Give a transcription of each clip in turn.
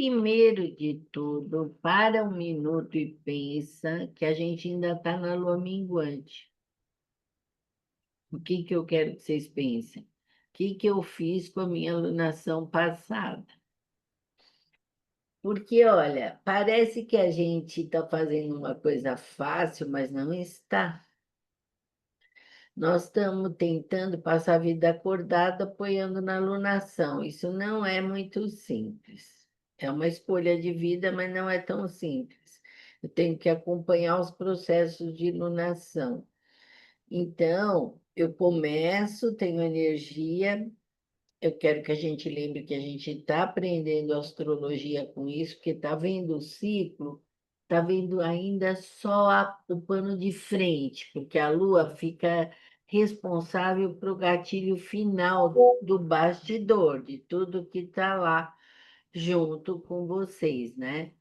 Primeiro de tudo, para um minuto e pensa que a gente ainda está na lua minguante. O que que eu quero que vocês pensem? O que que eu fiz com a minha alunação passada? Porque, olha, parece que a gente está fazendo uma coisa fácil, mas não está. Nós estamos tentando passar a vida acordada apoiando na alunação. Isso não é muito simples. É uma escolha de vida, mas não é tão simples. Eu tenho que acompanhar os processos de iluminação. Então, eu começo, tenho energia, eu quero que a gente lembre que a gente está aprendendo astrologia com isso, porque está vendo o ciclo, está vendo ainda só o pano de frente, porque a Lua fica responsável para o gatilho final do bastidor, de tudo que está lá junto com vocês, né?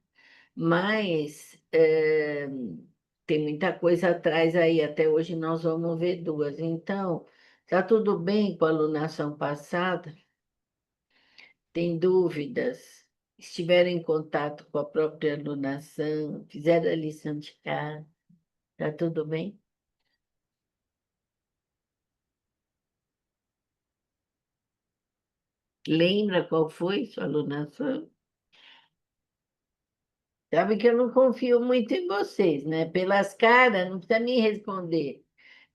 Mas tem muita coisa atrás aí, até hoje nós vamos ver duas. Então, tá tudo bem com a alunação passada? Tem dúvidas? Estiveram em contato com a própria alunação? Fizeram a lição de casa? Tá tudo bem? Lembra qual foi sua alunação? Sabe que eu não confio muito em vocês, né? Pelas caras, não precisa nem responder.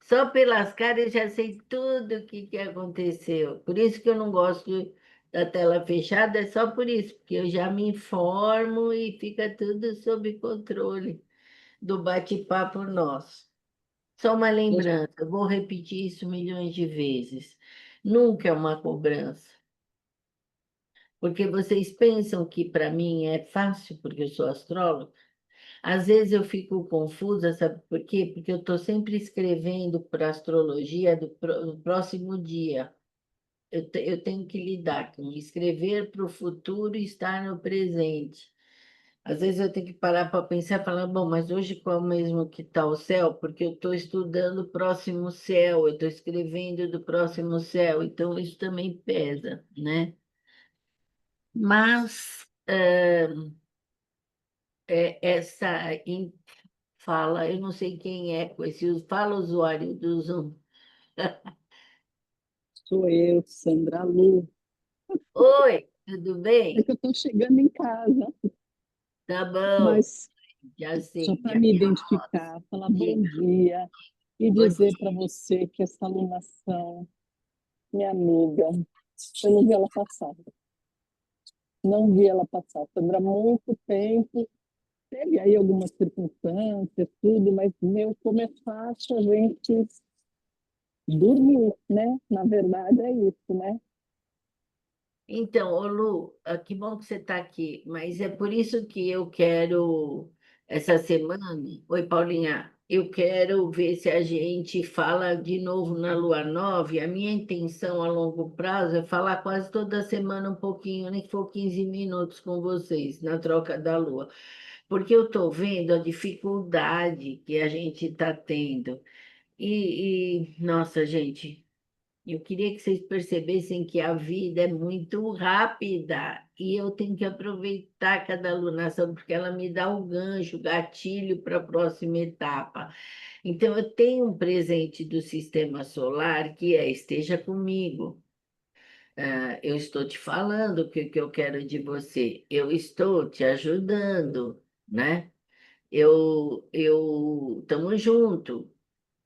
Só pelas caras eu já sei tudo o que aconteceu. Por isso que eu não gosto da tela fechada, é só por isso, porque eu já me informo e fica tudo sob controle do bate-papo nosso. Só uma lembrança, eu vou repetir isso milhões de vezes. Nunca é uma cobrança, porque vocês pensam que para mim é fácil, porque eu sou astróloga. Às vezes eu fico confusa, sabe por quê? Porque eu estou sempre escrevendo para a astrologia do próximo dia. Eu tenho que lidar com escrever para o futuro e estar no presente. Às vezes eu tenho que parar para pensar e falar, bom, mas hoje qual mesmo que está o céu? Porque eu estou estudando o próximo céu, eu estou escrevendo do próximo céu, então isso também pesa, né? Mas essa fala, eu não sei quem é com esse, fala usuário do Zoom. Sou eu, Sandra Lu. Oi, tudo É bem? que eu estou chegando em casa, Tá bom, mas já só sei, para já me vi a identificar, falar bom dica. dia e Você, dizer para você que essa alunação, minha amiga, eu não vi ela passar. Não vi ela passar. Sandra, há muito tempo, teve aí algumas circunstâncias, tudo, mas, meu, como é fácil a gente dormir, né? Na verdade é isso, né? então, ô Lu, que bom que você está aqui, mas é por isso que eu quero, essa semana, oi Paulinha, eu quero ver se a gente fala de novo na Lua Nova. E a minha intenção a longo prazo é falar quase toda semana um pouquinho, nem que for 15 minutos com vocês, na troca da Lua, porque eu estou vendo a dificuldade que a gente está tendo. Nossa, gente. Eu queria que vocês percebessem que a vida é muito rápida e eu tenho que aproveitar cada alunação, porque ela me dá o gancho, o gatilho para a próxima etapa. Então, eu tenho um presente do sistema solar que é esteja comigo. Eu estou te falando o que eu quero de você, eu estou te ajudando, né? Estamos juntos.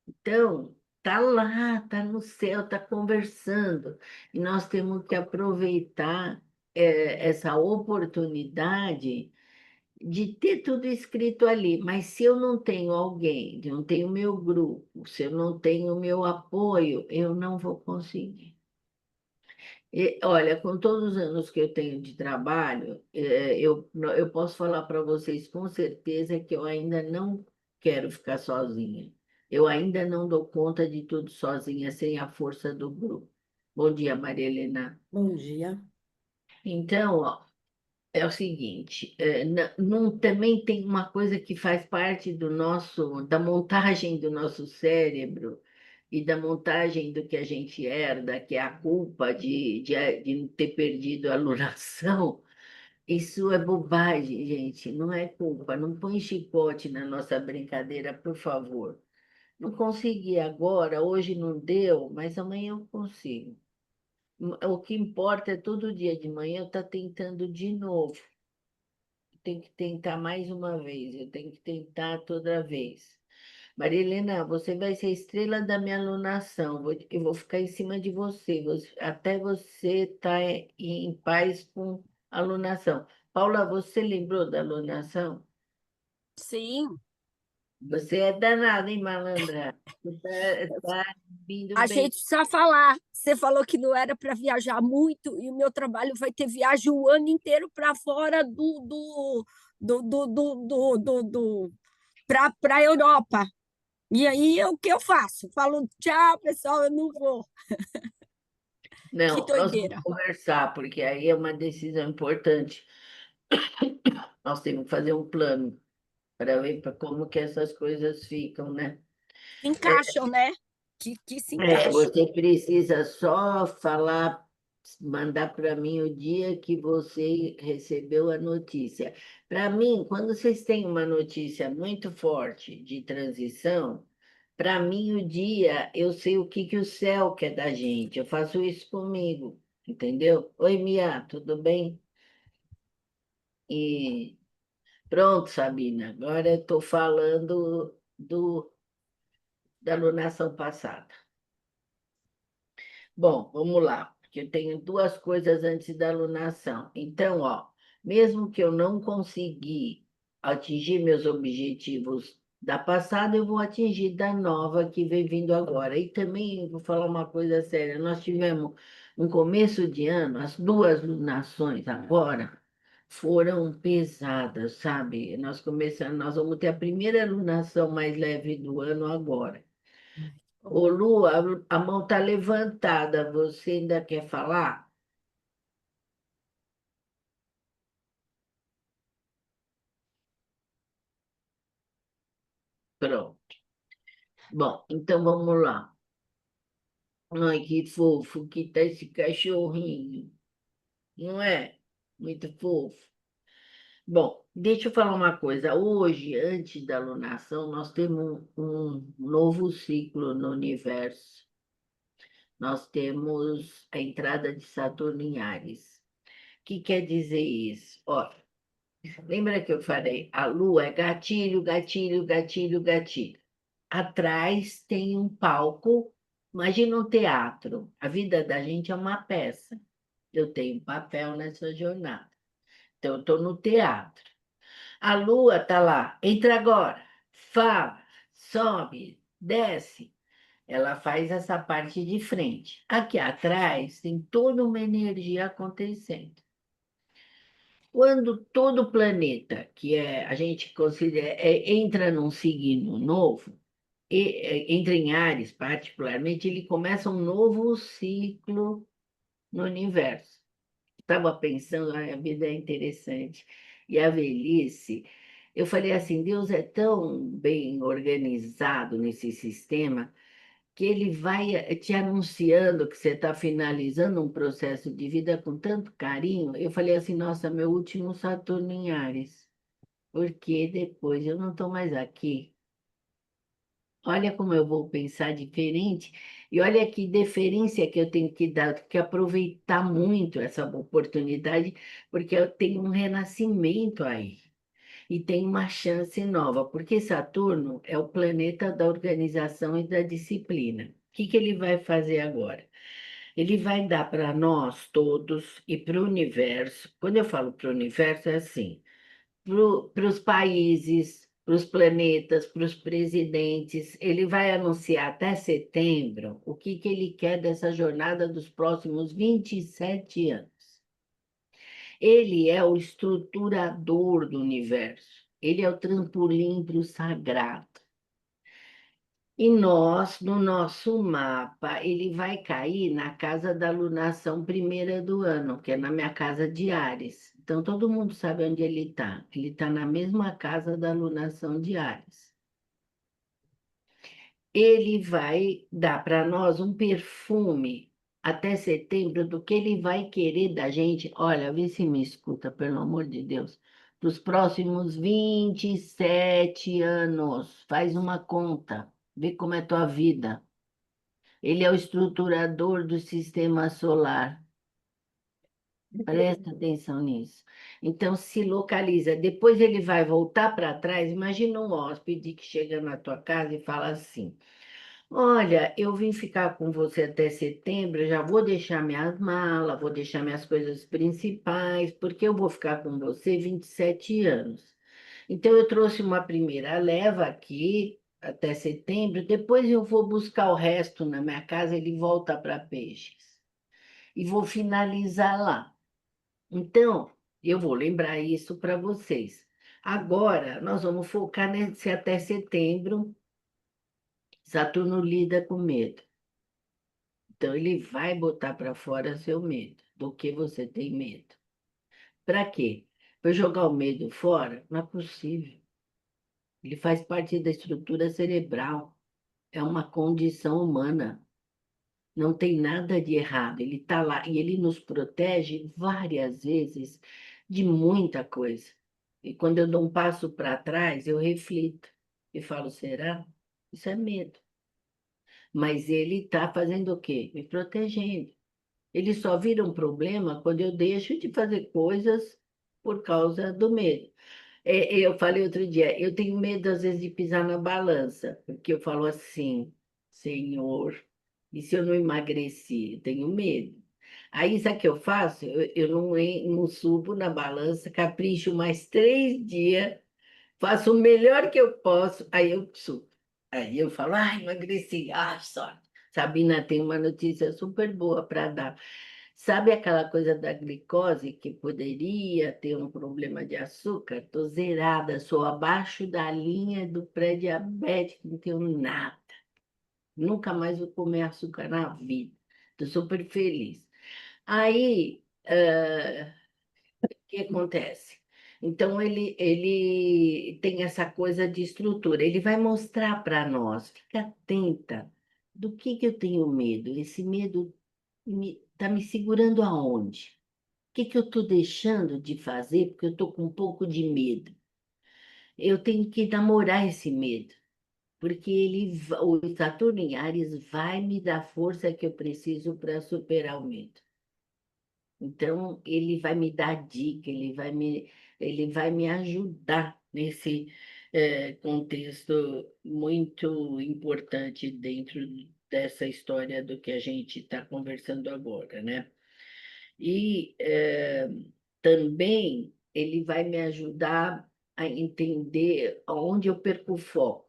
Então, tá lá, tá no céu, tá conversando. E nós temos que aproveitar essa oportunidade de ter tudo escrito ali. Mas se eu não tenho alguém, se eu não tenho meu grupo, se eu não tenho meu apoio, eu não vou conseguir. Olha, com todos os anos que eu tenho de trabalho, eu posso falar para vocês com certeza que eu ainda não quero ficar sozinha. Eu ainda não dou conta de tudo sozinha, sem a força do grupo. Bom dia, Maria Helena. Bom dia. Então, ó, é o seguinte, também tem uma coisa que faz parte da montagem do nosso cérebro e da montagem do que a gente herda, que é a culpa de ter perdido a alunação. Isso é bobagem, gente, não é culpa. Não põe chicote na nossa brincadeira, por favor. Não consegui agora, hoje não deu, mas amanhã eu consigo. O que importa é todo dia de manhã eu estar tentando de novo. Tem que tentar mais uma vez, eu tenho que tentar toda vez. Maria Helena, você vai ser a estrela da minha alunação. Eu vou ficar em cima de você, até você estar em paz com a alunação. Paula, você lembrou da alunação? Sim, Você é danada, hein, malandra? Você tá vindo a bem. gente precisa falar. Você falou que não era para viajar muito, e o meu trabalho vai ter viagem o ano inteiro para fora para a Europa. E aí, o que eu faço? Falo, tchau, pessoal, eu não vou. Que Não, nós vamos doideira. conversar, porque aí é uma decisão importante. Nós temos que fazer um plano para ver como que essas coisas ficam, né? Se encaixam, né? Que se encaixam. Você precisa só falar, mandar para mim o dia que você recebeu a notícia. Para mim, quando vocês têm uma notícia muito forte de transição, para mim o dia, eu sei o que que o céu quer da gente. Eu faço isso comigo, entendeu? Oi, Mia, tudo bem? E pronto, Sabina. Agora eu estou falando da alunação passada. Bom, vamos lá, porque eu tenho duas coisas antes da alunação. Então, ó, mesmo que eu não conseguir atingir meus objetivos da passada, eu vou atingir da nova que vem vindo agora. E também vou falar uma coisa séria: nós tivemos um começo de ano, as duas lunações agora foram pesadas, sabe? Nós vamos ter a primeira lunação mais leve do ano agora. Ô, Lu, a mão está levantada. Você ainda quer falar? Pronto. Bom, então vamos lá. Ai, que fofo que tá esse cachorrinho. Não é? Muito fofo. Bom, deixa eu falar uma coisa. Hoje, antes da lunação, nós temos um novo ciclo no universo. Nós temos a entrada de Saturno em Áries. O que quer dizer isso? Ó, lembra que eu falei? A lua é gatilho, gatilho, gatilho, gatilho. Atrás tem um palco. Imagina um teatro. A vida da gente é uma peça. Eu tenho um papel nessa jornada. Então, eu estou no teatro. A lua está lá. Entra agora. Fala, sobe, desce. Ela faz essa parte de frente. Aqui atrás tem toda uma energia acontecendo. Quando todo planeta, que é a gente considera, entra num signo novo, entra em Áries, particularmente, ele começa um novo ciclo no universo. Estava pensando, "Ai, a vida é interessante. E a velhice, eu falei assim, Deus é tão bem organizado nesse sistema que ele vai te anunciando que você está finalizando um processo de vida com tanto carinho. Eu falei assim, nossa, meu último Saturno em Áries, porque depois eu não estou mais aqui. Olha como eu vou pensar diferente e olha que deferência que eu tenho que dar, que aproveitar muito essa oportunidade, porque eu tenho um renascimento aí e tem uma chance nova, porque Saturno é o planeta da organização e da disciplina. O que que ele vai fazer agora? Ele vai dar para nós todos e para o universo. Quando eu falo para o universo, é assim: para os países, para os planetas, para os presidentes. Ele vai anunciar até setembro o que que ele quer dessa jornada dos próximos 27 anos. Ele é o estruturador do universo. Ele é o trampolim para o sagrado. E nós, no nosso mapa, ele vai cair na casa da lunação primeira do ano, que é na minha casa de Áries. Então, todo mundo sabe onde ele está. Ele está na mesma casa da lunação de Áries. Ele vai dar para nós um perfume. até setembro do que ele vai querer da gente. Olha, vê se me escuta, pelo amor de Deus. Para os próximos 27 anos, faz uma conta, vê como é tua vida. Ele é o estruturador do sistema solar. Presta atenção nisso. Então, se localiza. Depois ele vai voltar para trás. Imagina um hóspede que chega na tua casa e fala assim: Olha, eu vim ficar com você até setembro, eu já vou deixar minhas malas, vou deixar minhas coisas principais, porque eu vou ficar com você 27 anos. Então, eu trouxe uma primeira leva aqui até setembro, depois eu vou buscar o resto na minha casa, ele volta para Peixes. E vou finalizar lá. Então, eu vou lembrar isso para vocês. Agora, nós vamos focar nesse até setembro. Saturno lida com medo. Então, ele vai botar para fora seu medo. Do que você tem medo? Para quê? Para jogar o medo fora? Não é possível. Ele faz parte da estrutura cerebral. É uma condição humana. Não tem nada de errado. Ele está lá e ele nos protege várias vezes de muita coisa. E quando eu dou um passo para trás, eu reflito e falo: será? Isso é medo. Mas ele está fazendo o quê? Me protegendo. Ele só vira um problema quando eu deixo de fazer coisas por causa do medo. Eu falei outro dia, eu tenho medo às vezes de pisar na balança, porque eu falo assim, Senhor, e se eu não emagreci? Eu tenho medo. Aí, sabe o que eu faço? Eu não subo na balança, capricho mais 3 dias, faço o melhor que eu posso, aí eu subo. Aí eu falo, emagreci, sorte. Sabina tem uma notícia super boa para dar. Sabe aquela coisa da glicose que poderia ter um problema de açúcar? Estou zerada, sou abaixo da linha do pré-diabético, não tenho nada. Nunca mais vou comer açúcar na vida. Estou super feliz. Aí, o que acontece? Então, ele tem essa coisa de estrutura. Ele vai mostrar para nós, fica atenta, do que eu tenho medo. Esse medo está me segurando aonde? O que eu estou deixando de fazer porque eu estou com um pouco de medo? Eu tenho que namorar esse medo, porque o Saturno em Áries vai me dar a força que eu preciso para superar o medo. Então, ele vai me dar dica, ele vai me ajudar nesse contexto muito importante dentro dessa história do que a gente está conversando agora, né? E também ele vai me ajudar a entender onde eu perco o foco,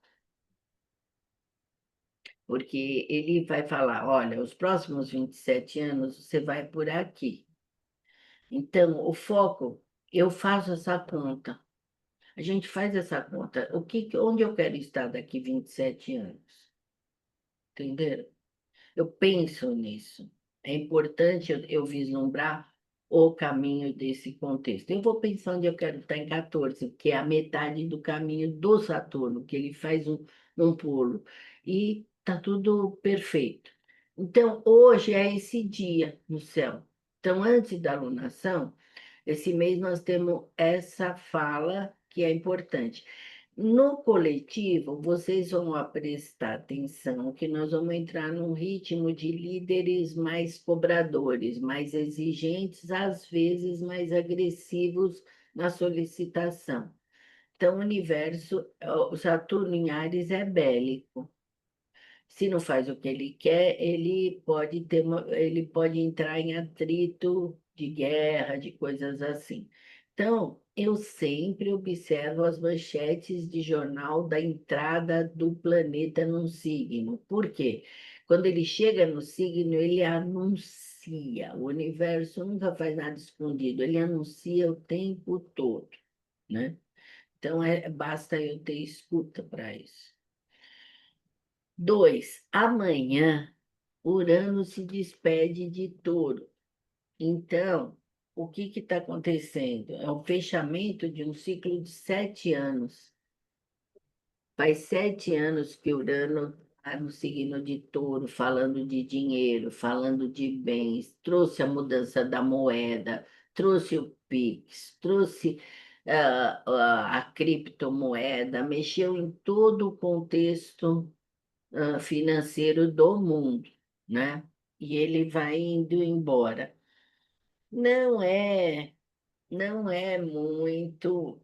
porque ele vai falar: olha, os próximos 27 anos você vai por aqui. Então, o foco, eu faço essa conta. A gente faz essa conta. Onde eu quero estar daqui 27 anos? Entenderam? Eu penso nisso. É importante eu vislumbrar o caminho desse contexto. Eu vou pensar onde eu quero estar em 14, que é a metade do caminho do Saturno, que ele faz um pulo. E está tudo perfeito. Então, hoje é esse dia no céu. Então, antes da alunação, esse mês nós temos essa fala que é importante. No coletivo, vocês vão prestar atenção que nós vamos entrar num ritmo de líderes mais cobradores, mais exigentes, às vezes mais agressivos na solicitação. Então, o universo, o Saturno em Áries é bélico. Se não faz o que ele quer, ele pode entrar em atrito de guerra, de coisas assim. Então, eu sempre observo as manchetes de jornal da entrada do planeta num signo. Por quê? Quando ele chega no signo, ele anuncia. O universo nunca faz nada escondido, ele anuncia o tempo todo, né? Então, basta eu ter escuta para isso. 2, amanhã Urano se despede de Touro. Então, o que está acontecendo? É o fechamento de um ciclo de 7 anos. Faz 7 anos que Urano no signo de Touro, falando de dinheiro, falando de bens, trouxe a mudança da moeda, trouxe o Pix, trouxe a criptomoeda, mexeu em todo o contexto financeiro do mundo, né? E ele vai indo embora. Não é não é muito,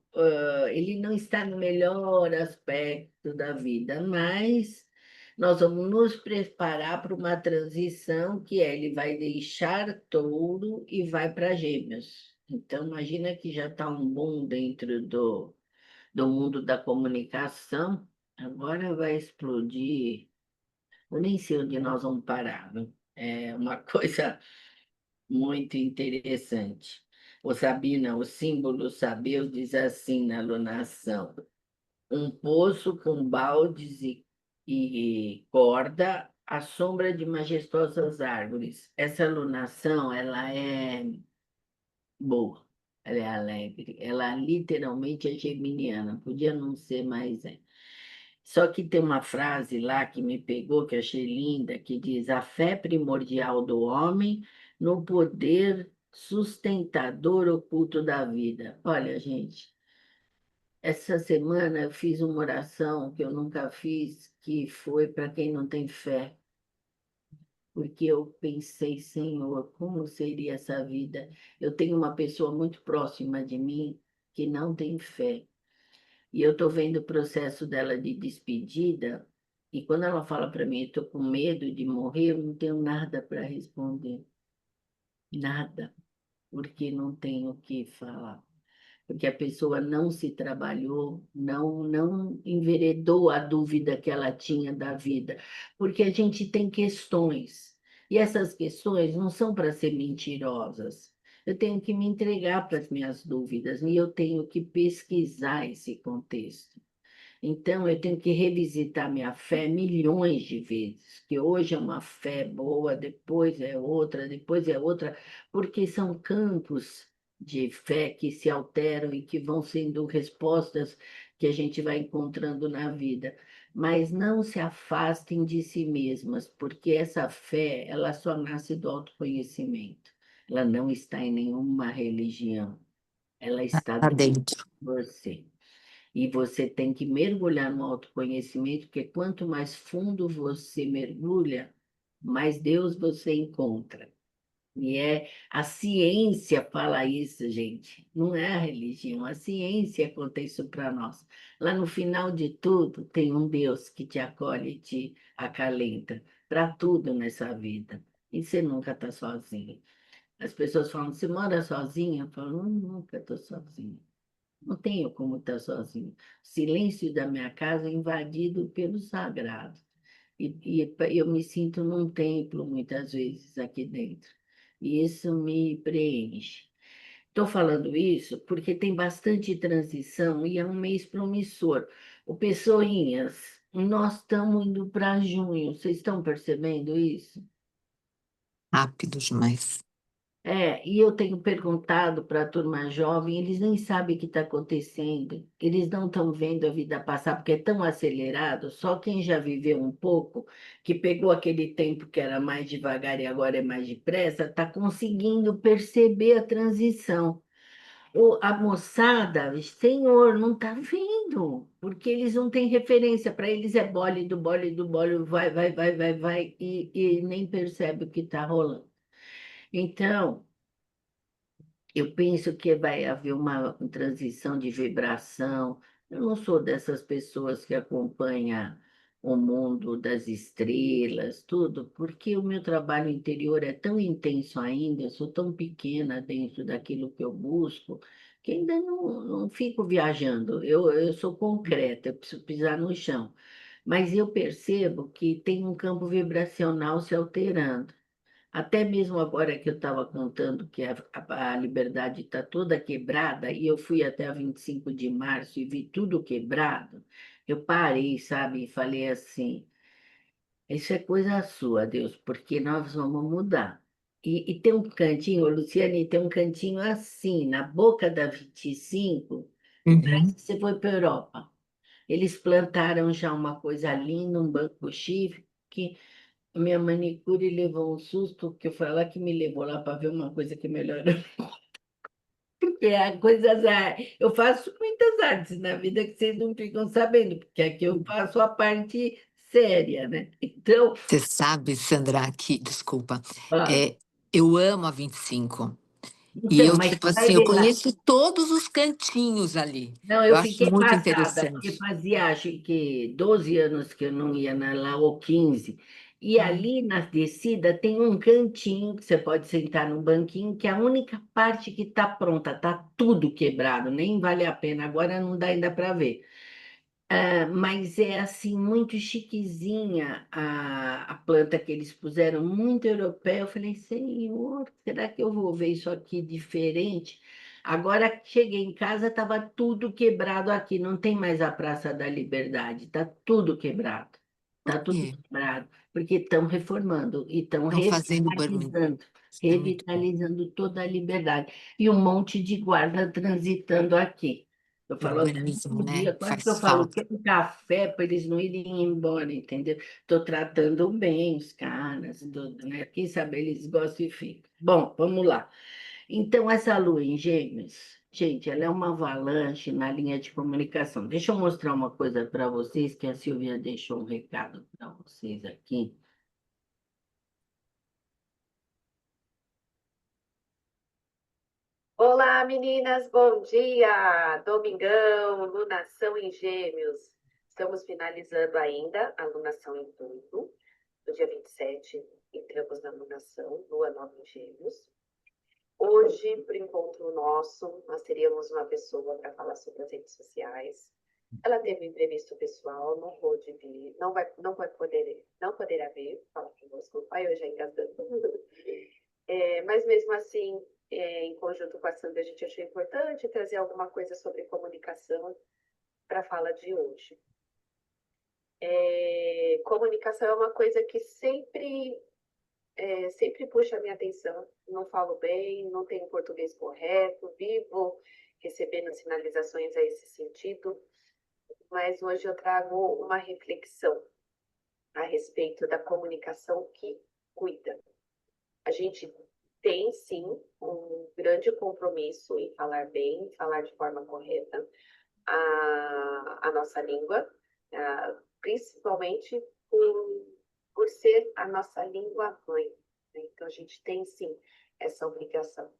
ele não está no melhor aspecto da vida, mas nós vamos nos preparar para uma transição que é, ele vai deixar Touro e vai para Gêmeos. Então, imagina que já está um boom dentro do mundo da comunicação, agora vai explodir. Eu nem sei onde nós vamos parar, viu? É uma coisa muito interessante. O Sabina, o símbolo saber diz assim na alunação: um poço com baldes e corda à sombra de majestosas árvores. Essa alunação, ela é boa, ela é alegre, ela literalmente é geminiana, podia não ser, mas é. Só que tem uma frase lá que me pegou, que eu achei linda, que diz: a fé primordial do homem no poder sustentador oculto da vida. Olha, gente, essa semana eu fiz uma oração que eu nunca fiz, que foi para quem não tem fé, porque eu pensei, Senhor, como seria essa vida? Eu tenho uma pessoa muito próxima de mim que não tem fé. E eu estou vendo o processo dela de despedida, e quando ela fala para mim, estou com medo de morrer, eu não tenho nada para responder. Nada, porque não tenho o que falar. Porque a pessoa não se trabalhou, não enveredou a dúvida que ela tinha da vida. Porque a gente tem questões, e essas questões não são para ser mentirosas. Eu tenho que me entregar para as minhas dúvidas, e eu tenho que pesquisar esse contexto. Então, eu tenho que revisitar minha fé milhões de vezes, que hoje é uma fé boa, depois é outra, porque são campos de fé que se alteram e que vão sendo respostas que a gente vai encontrando na vida. Mas não se afastem de si mesmas, porque essa fé, ela só nasce do autoconhecimento. Ela não está em nenhuma religião, ela está Tá dentro dentro. de você. E você tem que mergulhar no autoconhecimento, porque quanto mais fundo você mergulha, mais Deus você encontra. E a ciência fala isso, gente. Não é a religião, a ciência conta isso para nós. Lá no final de tudo, tem um Deus que te acolhe e te acalenta para tudo nessa vida. E você nunca está sozinho. As pessoas falam: você mora sozinha? Eu falo: nunca estou sozinha. Não tenho como estar sozinho. O silêncio da minha casa é invadido pelo sagrado. Eu me sinto num templo, muitas vezes, aqui dentro. E isso me preenche. Estou falando isso porque tem bastante transição e é um mês promissor. O Pessoinhas, nós estamos indo para junho. Vocês estão percebendo isso? Rápido demais. E eu tenho perguntado para a turma jovem, eles nem sabem o que está acontecendo, eles não estão vendo a vida passar, porque é tão acelerado, só quem já viveu um pouco, que pegou aquele tempo que era mais devagar e agora é mais depressa, está conseguindo perceber a transição. A moçada, senhor, não está vendo, porque eles não têm referência, para eles é bole do bole, vai, e nem percebe o que está rolando. Então, eu penso que vai haver uma transição de vibração. Eu não sou dessas pessoas que acompanham o mundo das estrelas, tudo, porque o meu trabalho interior é tão intenso ainda, eu sou tão pequena dentro daquilo que eu busco, que ainda não fico viajando. Eu sou concreta, eu preciso pisar no chão. Mas eu percebo que tem um campo vibracional se alterando. Até mesmo agora que eu estava contando que a liberdade está toda quebrada, e eu fui até a 25 de março e vi tudo quebrado, eu parei, sabe, e falei assim: isso é coisa sua, Deus, porque nós vamos mudar. E tem um cantinho, Luciane, tem um cantinho assim, na boca da 25, parece Uhum. que você foi para a Europa. Eles plantaram já uma coisa linda, um banco chique, que minha manicure levou um susto, porque foi ela que me levou lá para ver uma coisa que melhorou. Porque há coisas, eu faço muitas artes na vida que vocês não ficam sabendo, porque aqui eu faço a parte séria, né? Então, Você sabe, Sandra, que, desculpa, fala. eu amo a 25. E Então, eu, mas tipo você vai assim, eu ver lá. conheço todos os cantinhos ali. Não, Eu eu acho fiquei muito passada, porque interessante. fazia, acho que 12 anos que eu não ia lá, ou 15. E Hum. ali na descida tem um cantinho que você pode sentar num banquinho, que é a única parte que está pronta, está tudo quebrado, nem vale a pena, agora não dá ainda para ver. Mas é assim, muito chiquezinha a planta que eles puseram, muito europeia. Eu falei, Senhor, será que eu vou ver isso aqui diferente? Agora que cheguei em casa, estava tudo quebrado aqui, não tem mais a Praça da Liberdade, está tudo quebrado. Por Está tudo quê? quebrado, porque estão reformando e estão Estão fazendo barulho. revitalizando, Isso é muito bom. revitalizando toda a liberdade. E um monte de guarda transitando aqui. Eu falo até Urbanismo, todo dia, né? quase que eu Faz falo, falta. quer um café para eles não irem embora, entendeu? Estou tratando bem os caras, né? Quem sabe eles gostam e ficam. Bom, vamos lá. Então, essa lua em Gêmeos, gente, ela é uma avalanche na linha de comunicação. Deixa eu mostrar uma coisa para vocês, que a Silvia deixou um recado para vocês aqui. Olá, meninas, bom dia! Domingão, lunação em Gêmeos. Estamos finalizando ainda a lunação em tudo. No dia 27, entramos na lunação, lua nova em Gêmeos. Hoje, para o encontro nosso, nós teríamos uma pessoa para falar sobre as redes sociais. Ela teve um imprevisto pessoal, não pôde vir, não poderá vir falar conosco. Aí eu já engasgando. Mas mesmo assim, em conjunto com a Sandra, a gente achou importante trazer alguma coisa sobre comunicação para a fala de hoje. Comunicação é uma coisa que sempre puxa a minha atenção. Não falo bem, não tenho português correto, vivo recebendo sinalizações a esse sentido, mas hoje eu trago uma reflexão a respeito da comunicação que cuida. A gente tem, sim, um grande compromisso em falar bem, falar de forma correta a nossa língua, principalmente por ser a nossa língua mãe. Né? Então, a gente tem, sim, essa obrigação.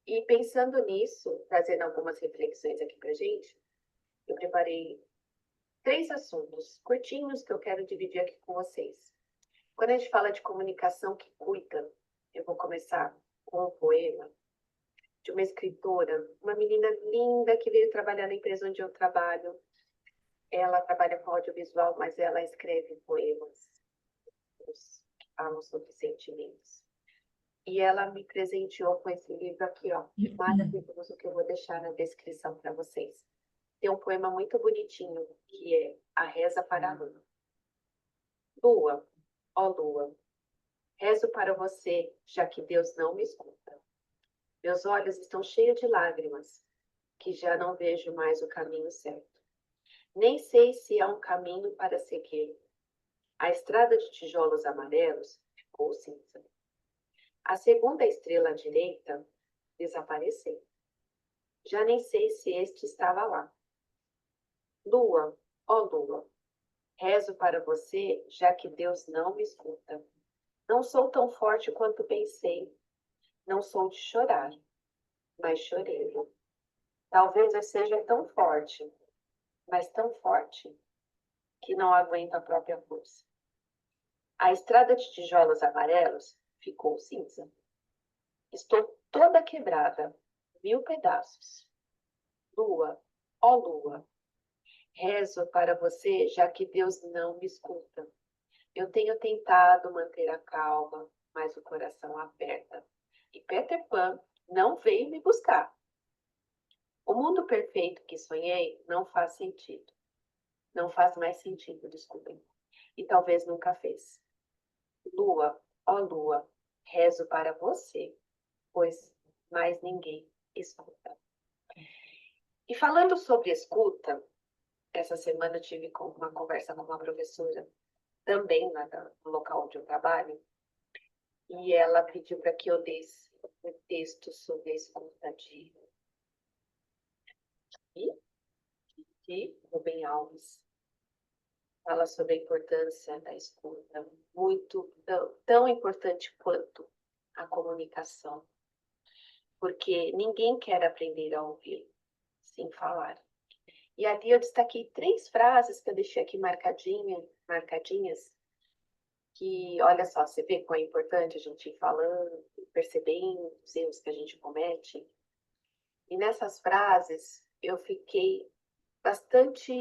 E pensando nisso, trazendo algumas reflexões aqui para a gente, eu preparei 3 assuntos curtinhos que eu quero dividir aqui com vocês. Quando a gente fala de comunicação que cuida, eu vou começar com um poema de uma escritora, uma menina linda que veio trabalhar na empresa onde eu trabalho. Ela trabalha com audiovisual, mas ela escreve poemas que falam sobre sentimentos. E ela me presenteou com esse livro aqui, ó, maravilhoso, que eu vou deixar na descrição para vocês. Tem um poema muito bonitinho, que é A Reza para a Lua. Lua, ó Lua, rezo para você, já que Deus não me escuta. Meus olhos estão cheios de lágrimas, que já não vejo mais o caminho certo. Nem sei se há um caminho para seguir. A estrada de tijolos amarelos ficou cinza. A segunda estrela à direita desapareceu. Já nem sei se este estava lá. Lua, ó Lua, rezo para você, já que Deus não me escuta. Não sou tão forte quanto pensei. Não sou de chorar, mas chorei. Talvez eu seja tão forte, mas tão forte, que não aguento a própria força. A estrada de tijolos amarelos ficou cinza. Estou toda quebrada, 1000 pedaços. Lua, ó Lua, rezo para você, já que Deus não me escuta. Eu tenho tentado manter a calma, mas o coração aperta. E Peter Pan não veio me buscar. O mundo perfeito que sonhei não faz sentido. Não faz mais sentido, desculpem. E talvez nunca fez. Lua, ó Lua, rezo para você, pois mais ninguém escuta. E falando sobre escuta, essa semana eu tive uma conversa com uma professora, também lá no local onde eu trabalho, e ela pediu para que eu desse um texto sobre a escuta de Rubem Alves. Fala sobre a importância da escuta, muito tão importante quanto a comunicação, porque ninguém quer aprender a ouvir sem falar. E ali eu destaquei 3 frases que eu deixei aqui marcadinhas, que, olha só, você vê como é importante a gente ir falando, percebendo os erros que a gente comete. E nessas frases eu fiquei bastante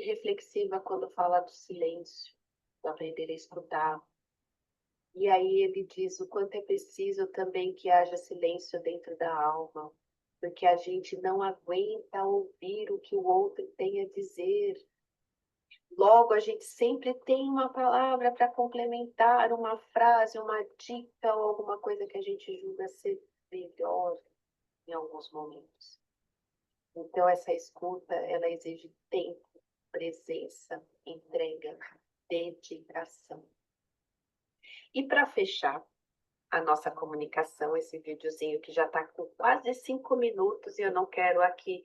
reflexiva quando fala do silêncio, do aprender a escutar. E aí ele diz o quanto é preciso também que haja silêncio dentro da alma, porque a gente não aguenta ouvir o que o outro tem a dizer. Logo, a gente sempre tem uma palavra para complementar, uma frase, uma dica ou alguma coisa que a gente julga ser melhor em alguns momentos. Então, essa escuta, ela exige tempo, presença, entrega, dedicação. E para fechar a nossa comunicação, esse videozinho que já está com quase 5 minutos e eu não quero aqui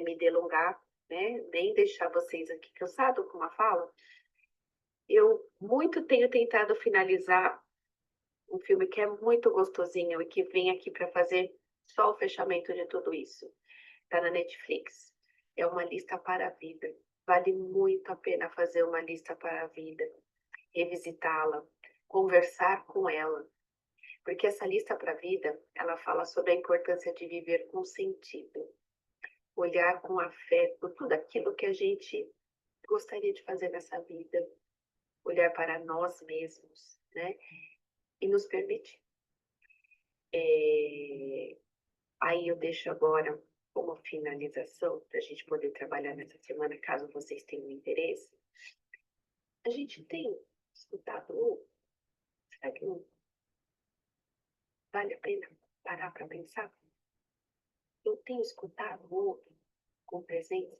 me delongar, né? Nem deixar vocês aqui cansados com uma fala. Eu muito tenho tentado finalizar um filme que é muito gostosinho e que vem aqui para fazer só o fechamento de tudo isso. Está na Netflix. É uma lista para a vida. Vale muito a pena fazer uma lista para a vida, revisitá-la, conversar com ela. Porque essa lista para a vida, ela fala sobre a importância de viver com sentido. Olhar com afeto tudo aquilo que a gente gostaria de fazer nessa vida. Olhar para nós mesmos, né? E nos permitir. Aí eu deixo agora como finalização, para a gente poder trabalhar nessa semana, caso vocês tenham interesse. A gente tem escutado o outro? Será que não vale a pena parar para pensar? Eu tenho escutado o outro com presença?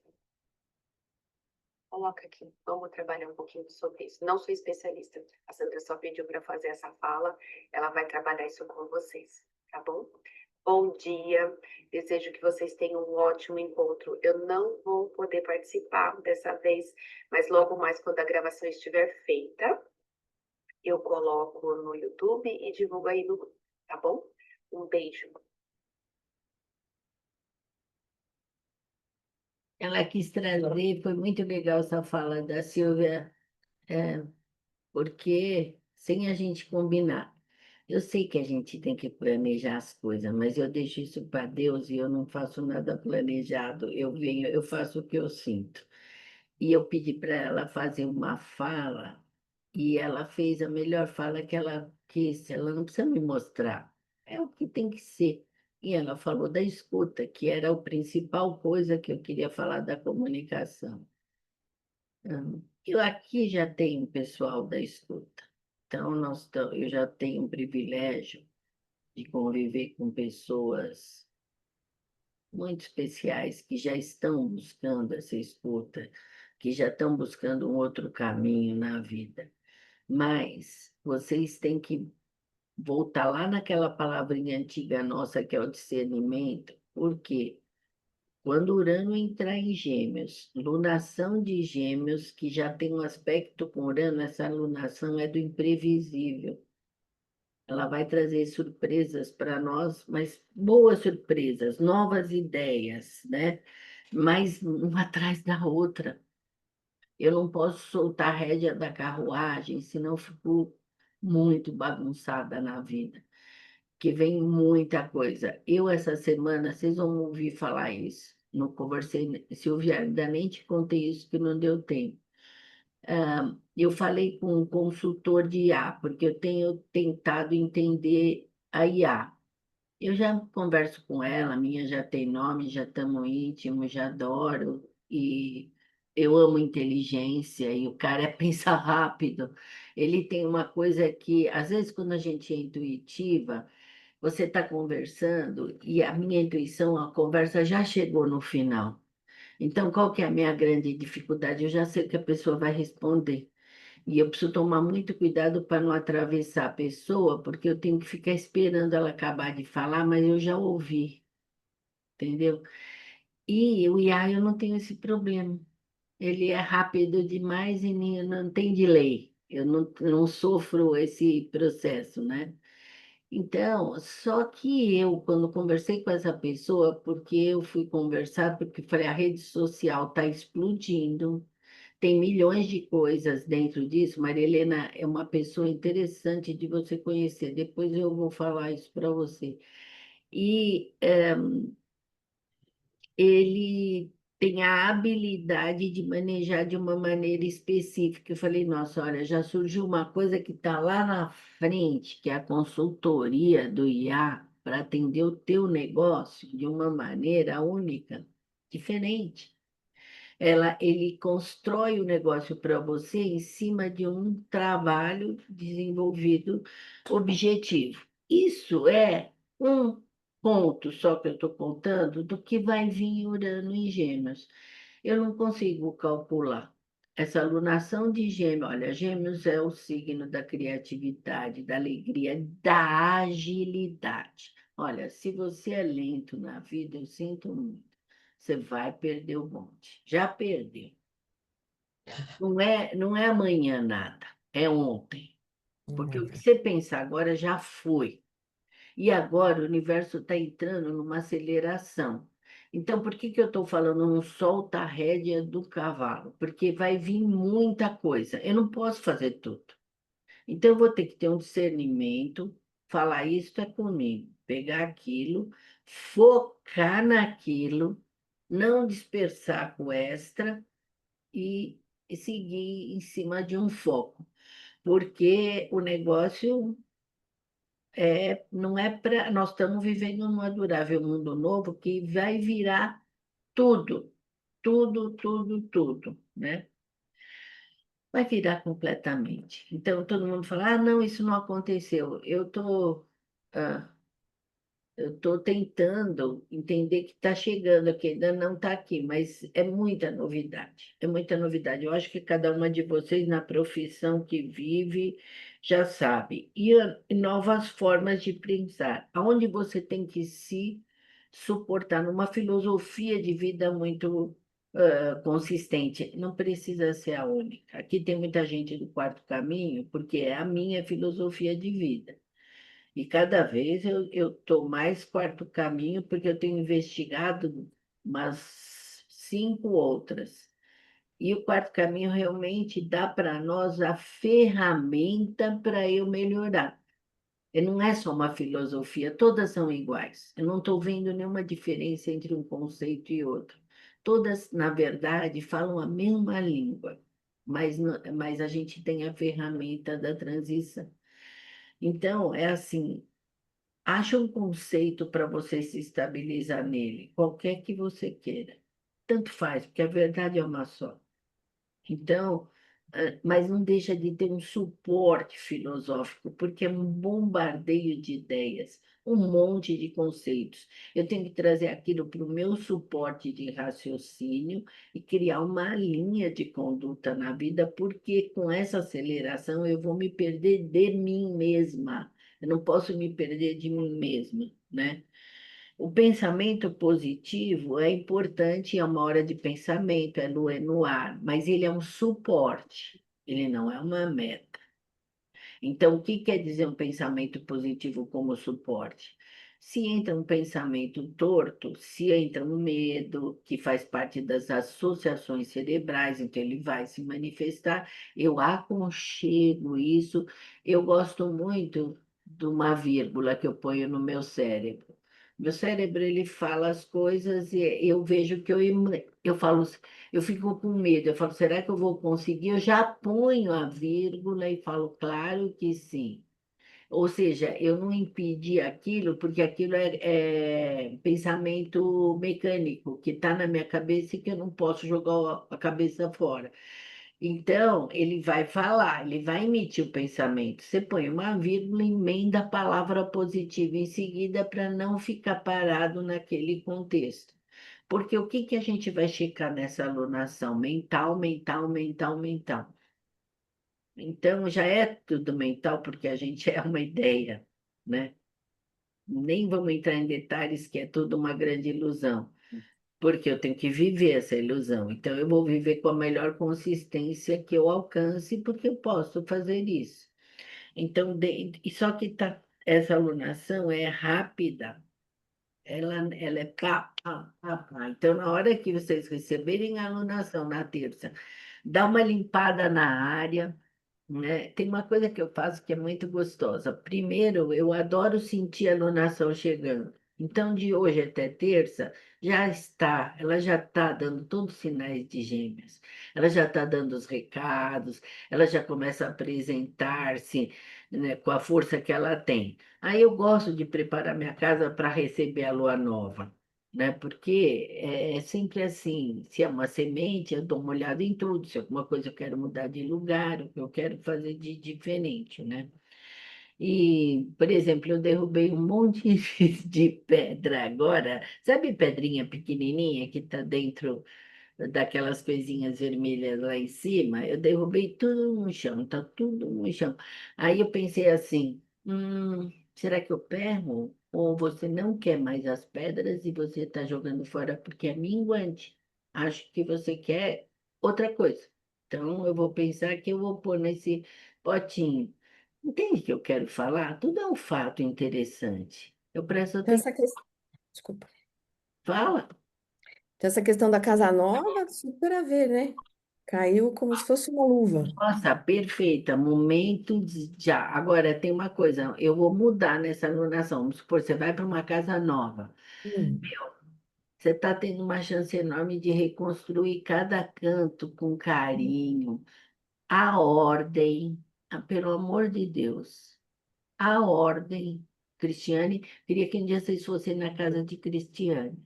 Coloca aqui, vamos trabalhar um pouquinho sobre isso. Não sou especialista, a Sandra só pediu para fazer essa fala, ela vai trabalhar isso com vocês, tá bom? Bom dia, desejo que vocês tenham um ótimo encontro. Eu não vou poder participar dessa vez, mas logo mais quando a gravação estiver feita, eu coloco no YouTube e divulgo aí no grupo, tá bom? Um beijo. Ela quis trazer, foi muito legal essa fala da Silvia, porque sem a gente combinar. Eu sei que a gente tem que planejar as coisas, mas eu deixo isso para Deus e eu não faço nada planejado. Eu venho, eu faço o que eu sinto. E eu pedi para ela fazer uma fala e ela fez a melhor fala que ela quis. Ela não precisa me mostrar, é o que tem que ser. E ela falou da escuta, que era a principal coisa que eu queria falar da comunicação. Eu aqui já tenho pessoal da escuta, então eu já tenho o privilégio de conviver com pessoas muito especiais que já estão buscando essa escuta, que já estão buscando um outro caminho na vida. Mas vocês têm que voltar lá naquela palavrinha antiga nossa, que é o discernimento, porque quando Urano entrar em Gêmeos, lunação de Gêmeos, que já tem um aspecto com Urano, essa lunação é do imprevisível. Ela vai trazer surpresas para nós, mas boas surpresas, novas ideias, né? Mas uma atrás da outra. Eu não posso soltar a rédea da carruagem, senão eu fico muito bagunçada na vida, que vem muita coisa. Eu, essa semana, vocês vão ouvir falar isso. Não conversei, Silvia, ainda nem te contei isso, que não deu tempo. Eu falei com um consultor de IA, porque eu tenho tentado entender a IA. Eu já converso com ela, a minha já tem nome, já estamos íntimos, já adoro, e eu amo inteligência, e o cara é pensa rápido. Ele tem uma coisa que, às vezes, quando a gente é intuitiva, você está conversando, e a minha intuição, a conversa já chegou no final. Então, qual que é a minha grande dificuldade? Eu já sei o que a pessoa vai responder. E eu preciso tomar muito cuidado para não atravessar a pessoa, porque eu tenho que ficar esperando ela acabar de falar, mas eu já ouvi, entendeu? E o IA, eu não tenho esse problema. Ele é rápido demais e não tem delay. Eu não sofro esse processo, né? Então, só que eu, quando conversei com essa pessoa, porque eu fui conversar, porque falei, a rede social está explodindo, tem milhões de coisas dentro disso. Maria Helena é uma pessoa interessante de você conhecer, depois eu vou falar isso para você. E ele tem a habilidade de manejar de uma maneira específica. Eu falei, nossa, olha, já surgiu uma coisa que está lá na frente, que é a consultoria do IA para atender o teu negócio de uma maneira única, diferente. Ele constrói o negócio para você em cima de um trabalho desenvolvido objetivo. Isso é um ponto só que eu estou contando do que vai vir em Urano em Gêmeos. Eu não consigo calcular. Essa alunação de Gêmeos, olha, Gêmeos é o signo da criatividade, da alegria, da agilidade. Olha, se você é lento na vida, eu sinto muito. Você vai perder o bonde. Já perdeu. Não é amanhã nada, é ontem. Porque o que você pensar agora já foi. E agora o universo está entrando numa aceleração. Então, por que que eu estou falando não solta a rédea do cavalo? Porque vai vir muita coisa. Eu não posso fazer tudo. Então, eu vou ter que ter um discernimento, falar isso é comigo, pegar aquilo, focar naquilo, não dispersar com o extra e seguir em cima de um foco, porque o negócio não é para. Nós estamos vivendo num adorável mundo novo que vai virar tudo, tudo, tudo, tudo, né? Vai virar completamente. Então, todo mundo fala: ah, não, isso não aconteceu. Eu estou tentando entender que está chegando aqui, ainda não está aqui, mas é muita novidade, é muita novidade. Eu acho que cada uma de vocês, na profissão que vive, já sabe. E novas formas de pensar, aonde você tem que se suportar numa filosofia de vida muito consistente. Não precisa ser a única. Aqui tem muita gente do quarto caminho, porque é a minha filosofia de vida. E cada vez eu estou mais quarto caminho, porque eu tenho investigado umas 5 outras. E o quarto caminho realmente dá para nós a ferramenta para eu melhorar. E não é só uma filosofia, todas são iguais. Eu não estou vendo nenhuma diferença entre um conceito e outro. Todas, na verdade, falam a mesma língua, mas a gente tem a ferramenta da transição. Então, é assim, acha um conceito para você se estabilizar nele, qualquer que você queira. Tanto faz, porque a verdade é uma só. Então, mas não deixa de ter um suporte filosófico, porque é um bombardeio de ideias, um monte de conceitos. Eu tenho que trazer aquilo para o meu suporte de raciocínio e criar uma linha de conduta na vida, porque com essa aceleração eu vou me perder de mim mesma. Eu não posso me perder de mim mesma, né? O pensamento positivo é importante, é uma hora de pensamento, é no ar, mas ele é um suporte, ele não é uma meta. Então, o que quer dizer um pensamento positivo como suporte? Se entra um pensamento torto, se entra um medo, que faz parte das associações cerebrais, então ele vai se manifestar, eu aconchego isso. Eu gosto muito de uma vírgula que eu ponho no meu cérebro. Meu cérebro, ele fala as coisas e eu vejo que eu falo, eu fico com medo, eu falo, será que eu vou conseguir? Eu já ponho a vírgula e falo, claro que sim. Ou seja, eu não impedi aquilo, porque aquilo é pensamento mecânico, que está na minha cabeça e que eu não posso jogar a cabeça fora. Então, ele vai falar, ele vai emitir o pensamento. Você põe uma vírgula, emenda a palavra positiva em seguida para não ficar parado naquele contexto. Porque o que que a gente vai checar nessa alunação? Mental, mental, mental, mental. Então, já é tudo mental, porque a gente é uma ideia, né? Nem vamos entrar em detalhes que é tudo uma grande ilusão, porque eu tenho que viver essa ilusão. Então, eu vou viver com a melhor consistência que eu alcance, porque eu posso fazer isso. Então, e só que essa alunação é rápida, ela é pá, pá, pá, pá. Então, na hora que vocês receberem a alunação na terça, dá uma limpada na área, né? Tem uma coisa que eu faço que é muito gostosa. Primeiro, eu adoro sentir a alunação chegando. Então, de hoje até terça, ela já está dando todos os sinais de gêmeos. Ela já está dando os recados, ela já começa a apresentar-se, né, com a força que ela tem. Aí eu gosto de preparar minha casa para receber a lua nova, né? Porque é sempre assim, se é uma semente, eu dou uma olhada em tudo, se é alguma coisa eu quero mudar de lugar, o que eu quero fazer de diferente, né? E, por exemplo, eu derrubei um monte de pedra agora, sabe pedrinha pequenininha que está dentro daquelas coisinhas vermelhas lá em cima? Eu derrubei tudo no chão, está tudo no chão. Aí eu pensei assim, será que eu pego? Ou você não quer mais as pedras e você está jogando fora porque é minguante? Acho que você quer outra coisa. Então eu vou pensar que eu vou pôr nesse potinho. Entende o que eu quero falar? Tudo é um fato interessante. Eu presto Então, atenção. essa questão, desculpa. Fala. Então, essa questão da casa nova, super a ver, né? Caiu como se fosse uma luva. Nossa, perfeita. Momento de já. Agora tem uma coisa, eu vou mudar nessa alunação. Vamos supor, você vai para uma casa nova. Hum. Você está tendo uma chance enorme de reconstruir cada canto com carinho. A ordem, pelo amor de Deus, a ordem. Cristiane, queria que um dia vocês fossem na casa de Cristiane.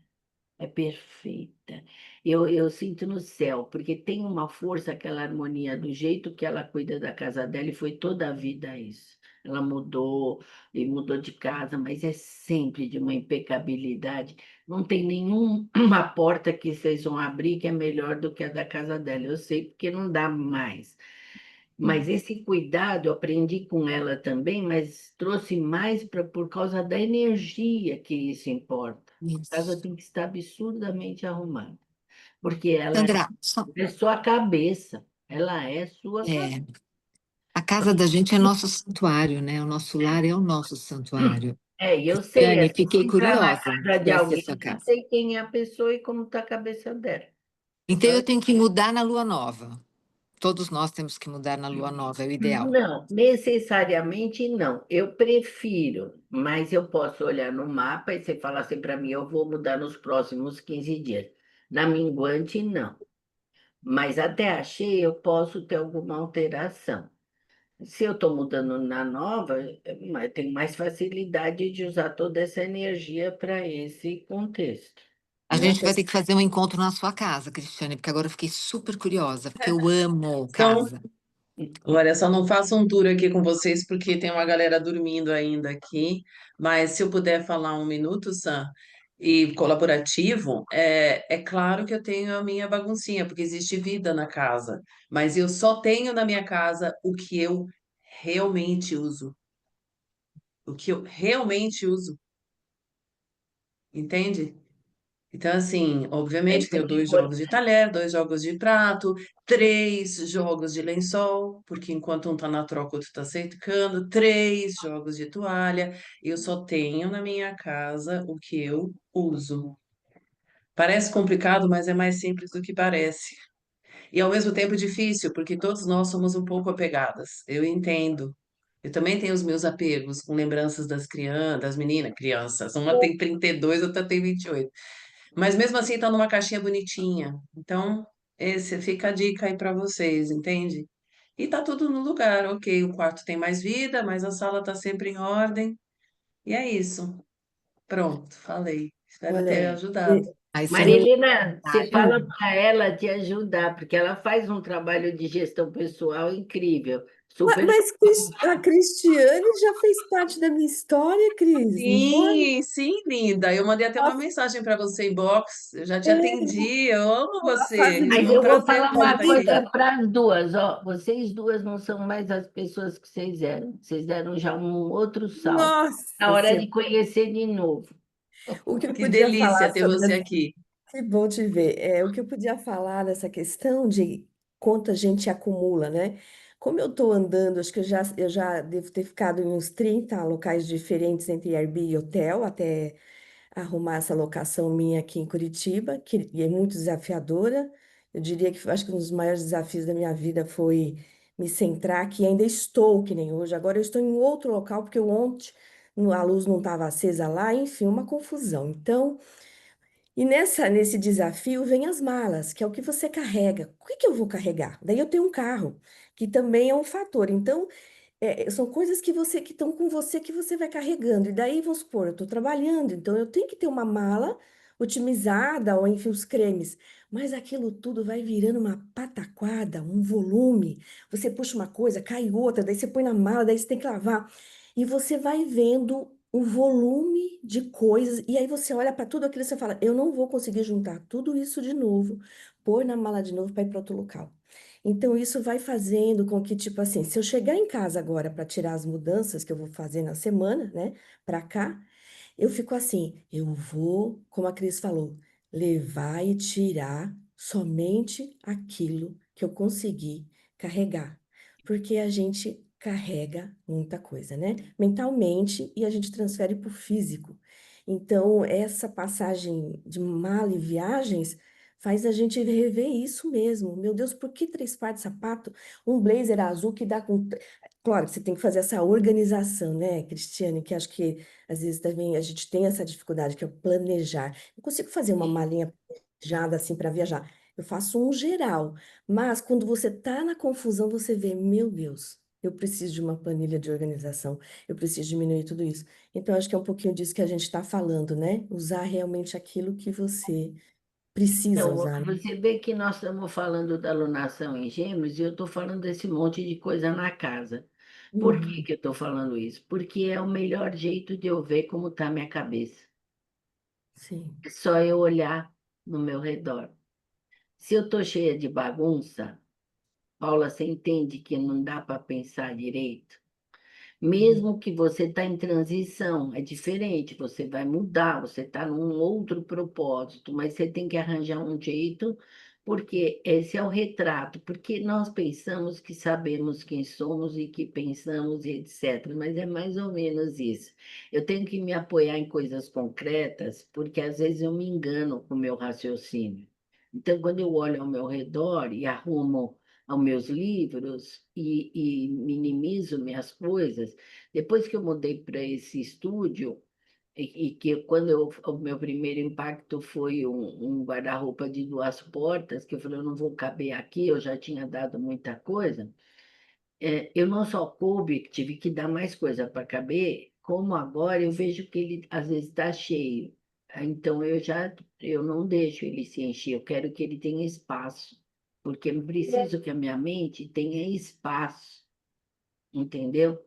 É perfeita. Eu sinto no céu, porque tem uma força, aquela harmonia, do jeito que ela cuida da casa dela, e foi toda a vida isso. Ela mudou e mudou de casa, mas é sempre de uma impecabilidade. Não tem nenhuma porta que vocês vão abrir que é melhor do que a da casa dela. Eu sei porque não dá mais. Mas esse cuidado eu aprendi com ela também, mas trouxe mais por causa da energia que isso importa. A casa Isso. tem que estar absurdamente arrumada, porque ela Sandra, é sua cabeça, ela é sua cabeça. é, a casa da gente é nosso santuário, né? O nosso lar é o nosso santuário. E eu sei, é Cristiane, só fiquei entrar na curiosa casa de de conhecer alguém sua e casa. sei quem é a pessoa e como está a cabeça dela. Então eu tenho que mudar na lua nova. Todos nós temos que mudar na lua nova, é o ideal. Não, necessariamente não. Eu prefiro, mas eu posso olhar no mapa e você falar assim para mim, eu vou mudar nos próximos 15 dias. Na minguante, não. Mas até achei, eu posso ter alguma alteração. Se eu estou mudando na nova, eu tenho mais facilidade de usar toda essa energia para esse contexto, A né? gente vai ter que fazer um encontro na sua casa, Cristiane, porque agora eu fiquei super curiosa, porque eu amo Então, casa. olha, só não faço um tour aqui com vocês porque tem uma galera dormindo ainda aqui, mas se eu puder falar um minuto, Sam, e colaborativo, é claro que eu tenho a minha baguncinha, porque existe vida na casa, mas eu só tenho na minha casa o que eu realmente uso, o que eu realmente uso, entende? Então, assim, obviamente tenho Muito 2 jogos de importante. talher, 2 jogos de prato, 3 jogos de lençol, porque enquanto um tá na troca, o outro tá secando, 3 jogos de toalha. Eu só tenho na minha casa o que eu uso. Parece complicado, mas é mais simples do que parece. E ao mesmo tempo difícil, porque todos nós somos um pouco apegadas. Eu entendo. Eu também tenho os meus apegos com lembranças das crianças, das meninas, crianças. Uma tem 32, outra tem 28. Mas mesmo assim tá numa caixinha bonitinha. Então, esse fica a dica aí para vocês, entende? E tá tudo no lugar, ok. O quarto tem mais vida, mas a sala tá sempre em ordem. E é isso. Pronto, falei. Espero ter Olha, É, ajudado. Aí você Maria me Helena, você fala Hum. para ela te ajudar, porque ela faz um trabalho de gestão pessoal incrível, super. Mas a Cristiane já fez parte da minha história, Cris, não foi? Sim, sim, linda. Eu mandei até uma Nossa, mensagem para você inbox. Eu já te é atendi. Eu amo uma você, fase Cris. de Mas É um eu vou prazer falar ter você uma aqui. coisa para as duas, ó. Vocês duas não são mais as pessoas que vocês eram. Vocês deram já um outro salto. Na Nossa hora de Senhora. conhecer de novo. O que eu Que podia falar delícia ter sobre você aqui. que bom te ver. O que eu podia falar dessa questão de quanto a gente acumula, né? Como eu estou andando, acho que eu já devo ter ficado em uns 30 locais diferentes entre Airbnb e hotel, até arrumar essa locação minha aqui em Curitiba, que é muito desafiadora. Eu diria que acho que um dos maiores desafios da minha vida foi me centrar, que ainda estou, que nem hoje. Agora eu estou em outro local, porque ontem a luz não estava acesa lá, enfim, uma confusão. Então, e nesse desafio vem as malas, que é o que você carrega. O que que eu vou carregar? Daí eu tenho um carro, que também é um fator. Então, são coisas que estão com você que você vai carregando. E daí, vamos supor, eu estou trabalhando, então eu tenho que ter uma mala otimizada, ou enfim, os cremes. Mas aquilo tudo vai virando uma pataquada, um volume. Você puxa uma coisa, cai outra, daí você põe na mala, daí você tem que lavar. E você vai vendo o volume de coisas, e aí você olha para tudo aquilo e você fala, eu não vou conseguir juntar tudo isso de novo, pôr na mala de novo para ir para outro local. Então, isso vai fazendo com que, tipo assim, se eu chegar em casa agora para tirar as mudanças que eu vou fazer na semana, né, para cá, eu fico assim, eu vou, como a Cris falou, levar e tirar somente aquilo que eu consegui carregar. Porque a gente carrega muita coisa, né? Mentalmente e a gente transfere para o físico. Então, essa passagem de mala e viagens faz a gente rever isso mesmo. Meu Deus, por que 3 pares de sapato? Um blazer azul que dá com. Claro que você tem que fazer essa organização, né, Cristiane? Que acho que às vezes também a gente tem essa dificuldade, que é o planejar. Eu consigo fazer uma malinha planejada assim para viajar. Eu faço um geral, mas quando você está na confusão, você vê, meu Deus, eu preciso de uma planilha de organização, eu preciso diminuir tudo isso. Então, acho que é um pouquinho disso que a gente está falando, né? Usar realmente aquilo que você precisa Então, usar, né? você vê que nós estamos falando da alunação em Gêmeos e eu estou falando desse monte de coisa na casa. Por que Uhum, que eu estou falando isso? Porque é o melhor jeito de eu ver como está a minha cabeça. sim. É só eu olhar no meu redor. Se eu estou cheia de bagunça, Paula, você entende que não dá para pensar direito? Uhum. Mesmo que você está em transição, é diferente, você vai mudar, você está num outro propósito, mas você tem que arranjar um jeito, porque esse é o retrato, porque nós pensamos que sabemos quem somos e que pensamos e etc., mas é mais ou menos isso. Eu tenho que me apoiar em coisas concretas, porque às vezes eu me engano com o meu raciocínio. Então, quando eu olho ao meu redor e arrumo aos meus livros e minimizo minhas coisas. Depois que eu mudei para esse estúdio, e que o meu primeiro impacto foi um guarda-roupa de 2 portas, que eu falei, eu não vou caber aqui, eu já tinha dado muita coisa. Eu não só coube, tive que dar mais coisa para caber, como agora eu vejo que ele às vezes está cheio. Então eu não deixo ele se encher, eu quero que ele tenha espaço, porque eu preciso que a minha mente tenha espaço, entendeu?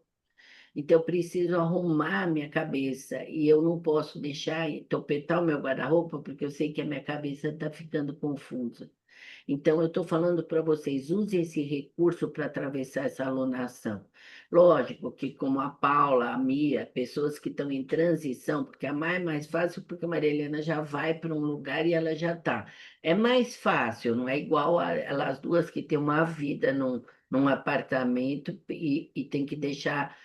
Então, eu preciso arrumar a minha cabeça e eu não posso deixar topetar o meu guarda-roupa, porque eu sei que a minha cabeça está ficando confusa. Então, eu estou falando para vocês, usem esse recurso para atravessar essa alunação. Lógico que, como a Paula, a Mia, pessoas que estão em transição, porque a mais é mais fácil, porque a Maria Helena já vai para um lugar e ela já está. É mais fácil, não é igual a elas duas que têm uma vida num apartamento e tem que deixar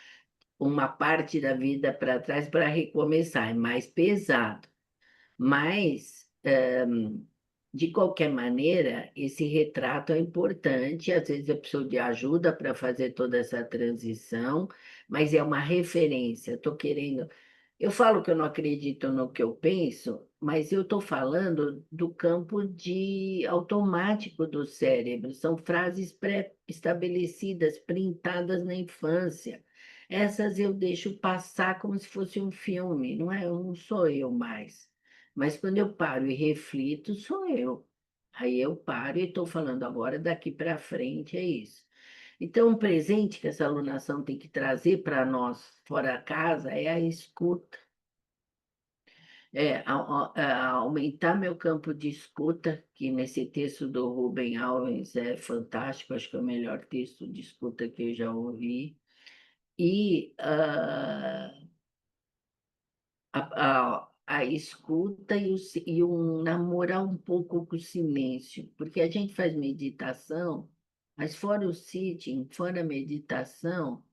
uma parte da vida para trás para recomeçar, é mais pesado. Mas, de qualquer maneira, esse retrato é importante. Às vezes eu preciso de ajuda para fazer toda essa transição, mas é uma referência. Estou querendo. Eu falo que eu não acredito no que eu penso, mas eu estou falando do campo de automático do cérebro. São frases pré-estabelecidas, printadas na infância. Essas eu deixo passar como se fosse um filme, não é? Não sou eu mais. Mas quando eu paro e reflito, sou eu. Aí eu paro e estou falando agora, daqui para frente é isso. Então, um presente que essa alunação tem que trazer para nós, fora casa, é a escuta. Aumentar meu campo de escuta, que nesse texto do Rubem Alves é fantástico, acho que é o melhor texto de escuta que eu já ouvi. E a escuta e um namorar um pouco com o silêncio, porque a gente faz meditação, mas fora o sitting, fora a meditação,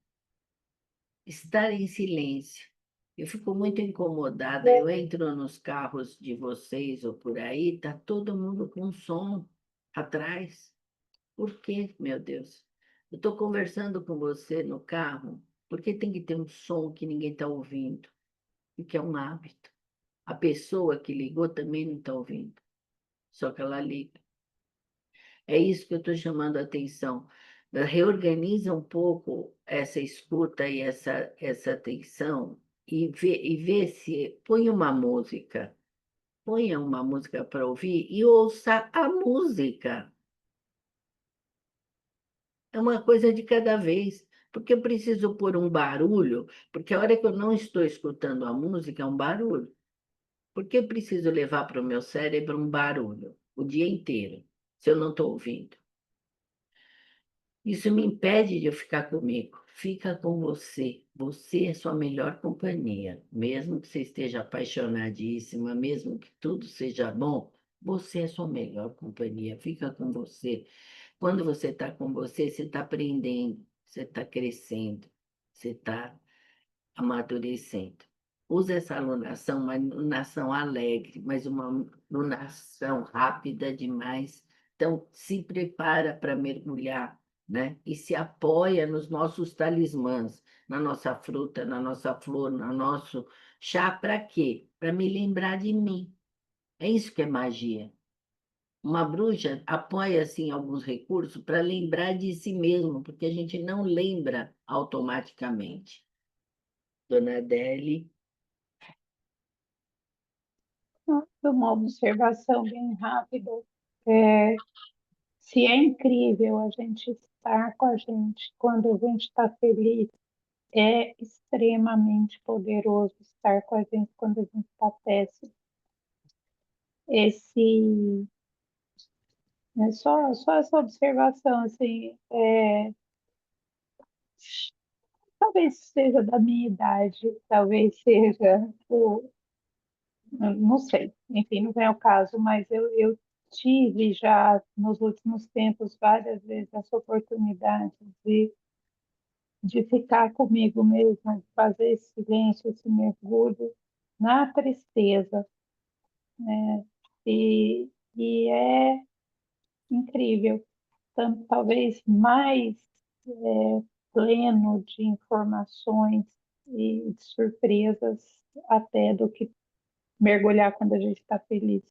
estar em silêncio. Eu fico muito incomodada, eu entro nos carros de vocês ou por aí, tá todo mundo com som atrás. Por quê, meu Deus? Eu estou conversando com você no carro, porque tem que ter um som que ninguém está ouvindo, porque é um hábito. A pessoa que ligou também não está ouvindo, só que ela liga. É isso que eu estou chamando a atenção. Reorganiza um pouco essa escuta e essa atenção e vê se ponha uma música para ouvir e ouça a música. É uma coisa de cada vez, porque eu preciso pôr um barulho, porque a hora que eu não estou escutando a música é um barulho. Porque eu preciso levar para o meu cérebro um barulho o dia inteiro, se eu não estou ouvindo. Isso me impede de eu ficar comigo. Fica com você. Você é sua melhor companhia. Mesmo que você esteja apaixonadíssima, mesmo que tudo seja bom, você é sua melhor companhia. Fica com você. Quando você está com você, você está aprendendo, você está crescendo, você está amadurecendo. Usa essa alunação, uma alunação alegre, mas uma alunação rápida demais. Então, se prepara para mergulhar, né? E se apoia nos nossos talismãs, na nossa fruta, na nossa flor, no nosso chá, para quê? Para me lembrar de mim. É isso que é magia. Uma bruxa apoia, assim, alguns recursos para lembrar de si mesmo, porque a gente não lembra automaticamente. Dona Adele. Uma observação bem rápida. É, se é incrível a gente estar com a gente quando a gente está feliz, é extremamente poderoso estar com a gente quando a gente está péssimo. Esse, só essa observação, assim, talvez seja da minha idade, talvez seja não sei, enfim, não vem ao caso, mas eu tive já nos últimos tempos várias vezes essa oportunidade de ficar comigo mesma, de fazer esse silêncio, esse mergulho na tristeza, né? E é incrível, talvez mais pleno de informações e de surpresas até do que mergulhar quando a gente está feliz.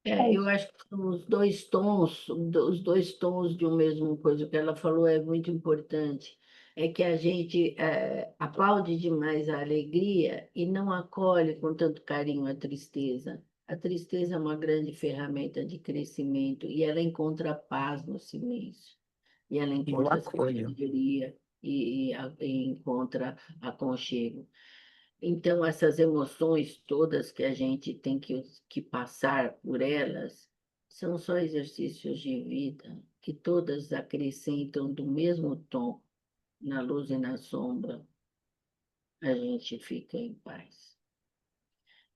É Eu isso. acho que são os dois tons de um mesmo coisa que ela falou é muito importante. É que a gente aplaude demais a alegria e não acolhe com tanto carinho a tristeza. A tristeza é uma grande ferramenta de crescimento e ela encontra paz no silêncio. E ela Eu encontra acolho. sabedoria e encontra aconchego. Então, essas emoções todas que a gente tem que passar por elas são só exercícios de vida, que todas acrescentam do mesmo tom, na luz e na sombra, a gente fica em paz.